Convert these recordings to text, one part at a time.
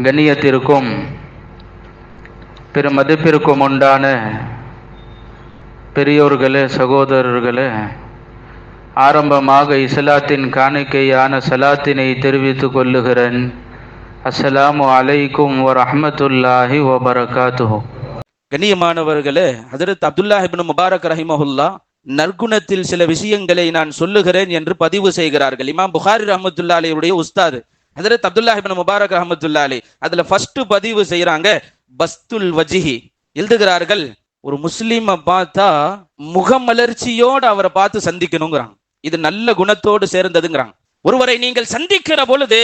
கண்ணியத்திற்கும் பெருமதிப்பிற்கும் உண்டான பெரியோர்களே, சகோதரர்களே, ஆரம்பமாக இஸ்லாத்தின் காணிக்கையான சலாத்தினை தெரிவித்துக் கொள்ளுகிறேன். அஸ்ஸலாமு அலைக்கும் வரஹ்மத்துல்லாஹி வபரகாத்துஹு. கண்ணியமானவர்களே, ஹஜ்ரத் அப்துல்லாஹ் இப்னு முபாரக் ரஹிமஹுல்லா நற்குணத்தில் சில விஷயங்களை நான் சொல்லுகிறேன் என்று பதிவு செய்கிறார்கள். இமாம் புகாரி ரஹ்மத்துல்லாஹி அலைஹியுடைய உஸ்தாது ஹஜ்ரத் அப்துல்லாஹ் இப்னு முபாரக் ரஹ்மத்துல்லாஹி அலைஹி அதுல ஃபர்ஸ்ட் பதிவு செய்யறாங்க, பஸ்துல் வஜ்ஹி. எழுதுகிறார்கள், ஒரு முஸ்லிமை பார்த்தா முகமலர்ச்சியோடு அவரை பார்த்து சந்திக்கணுங்கிறாங்க. இது நல்ல குணத்தோடு சேர்ந்ததுங்கிறாங்க. ஒருவரை நீங்கள் சந்திக்கிற பொழுது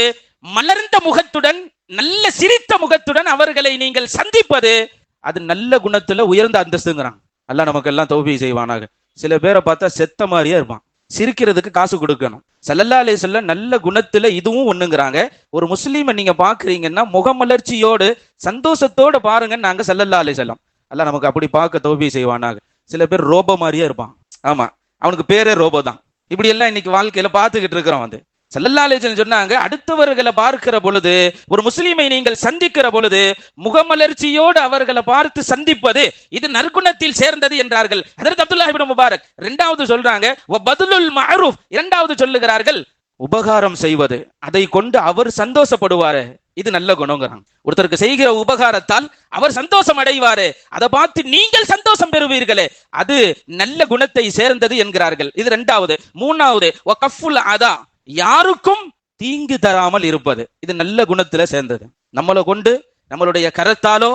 மலர்ந்த முகத்துடன், நல்ல சிரித்த முகத்துடன் அவர்களை நீங்கள் சந்திப்பது அது நல்ல குணத்துல உயர்ந்த அந்தஸ்துங்கிறாங்க. அல்லாஹ் நமக்கு எல்லாம் தௌஃபீக் செய்வானாக. சில பேரை பார்த்தா செத்த மாதிரியே இருப்பான், சிரிக்கிறதுக்கு காசு கொடுக்கணும். ஸல்லல்லாஹு அலைஹி வஸல்லம் நல்ல குணத்துல இதுவும் ஒண்ணுங்கிறாங்க. ஒரு முஸ்லீமை நீங்க பாக்குறீங்கன்னா முகமலர்ச்சியோடு சந்தோஷத்தோடு பாருங்க நாங்க ஸல்லல்லாஹு அலைஹி வஸல்லம். அல்லாஹ் நமக்கு அப்படி பார்க்க தௌஃபீக் செய்வானாக. சில பேர் ரோபோ மாதிரியே இருப்பான், ஆமா அவனுக்கு பேரே ரோபோ தான். இப்படி எல்லாம் இன்னைக்கு வாழ்க்கையில பார்த்துக்கிட்டு இருக்கிறோம். வந்து ஸல்லல்லாஹு அலைஹி வஸல்லம் சொன்னாங்க, அடுத்தவர்களை பார்க்கிற பொழுது, ஒரு முஸ்லிமை நீங்கள் சந்திக்கிற பொழுது முகமலர்ச்சியோடு அவர்களை பார்த்து சந்திப்பது இது நற்குணத்தில் சேர்ந்தது என்றார்கள் ஹஜ்ரத் அப்துல்லாஹ் இப்னு முபாரக். இரண்டாவது சொல்றாங்க வபதுலுல் மஅரூஃப், இரண்டாவது சொல்லுகிறார்கள் உபகாரம் செய்வது, அதை கொண்டு அவர் சந்தோஷப்படுவாரு, இது நல்ல குணங்கிறாங்க. ஒருத்தருக்கு செய்கிற உபகாரத்தால் அவர் சந்தோஷம் அடைவாரு, அதை பார்த்து நீங்கள் சந்தோஷம் பெறுவீர்களே, அது நல்ல குணத்தை சேர்ந்தது என்கிறார்கள். இது இரண்டாவது. மூணாவது வகஃபுல் அதா, யாருக்கும் தீங்கு தராமல் இருப்பது, இது நல்ல குணத்துல சேர்ந்தது. நம்மளை கொண்டு நம்மளுடைய கரத்தாலோ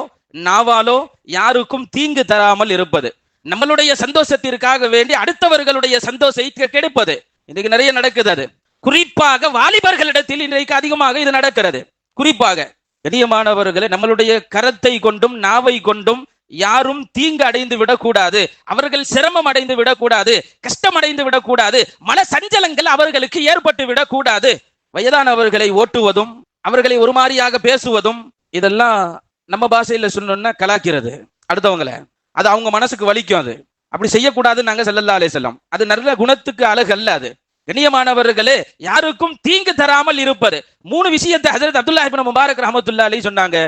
நாவாலோ யாருக்கும் தீங்கு தராமல் இருப்பது, நம்மளுடைய சந்தோஷத்திற்காக வேண்டி அடுத்தவர்களுடைய சந்தோஷத்தை கெடுப்பது, இன்னைக்கு நிறைய நடக்குது. அது குறிப்பாக வாலிபர்களிடத்தில் இன்றைக்கு அதிகமாக இது நடக்கிறது. குறிப்பாக கண்ணியமானவர்களே, நம்மளுடைய கரத்தை கொண்டும் நாவை கொண்டும் யாரும் தீங்கு அடைந்து விடக்கூடாது, அவர்கள் சிரமம் அடைந்து விடக்கூடாது, கஷ்டம் அடைந்து விடக்கூடாது, மன சஞ்சலங்கள் அவர்களுக்கு ஏற்பட்டு விடக்கூடாது. வயதானவர்களை ஓட்டுவதும் அவர்களை ஒரு மாதிரியாக பேசுவதும் இதெல்லாம் நம்ம பாஷையில சொன்னோம்னா கலாக்கிறது அடுத்தவங்களை, அது அவங்க மனசுக்கு வலிக்கும். அது அப்படி செய்யக்கூடாதுன்னு நாங்க ஸல்லல்லாஹு அலைஹி வஸல்லம். அது நல்ல குணத்துக்கு அழகு அல்ல. அது கண்ணியமானவர்களே, யாருக்கும் தீங்கு தராமல் இருப்பது. மூணு விஷயத்தை ஹஜ்ரத் அப்துல்லாஹ் இப்னு முபாரக் ரஹ்மத்துல்லாஹி அலைஹி சொன்னாங்க.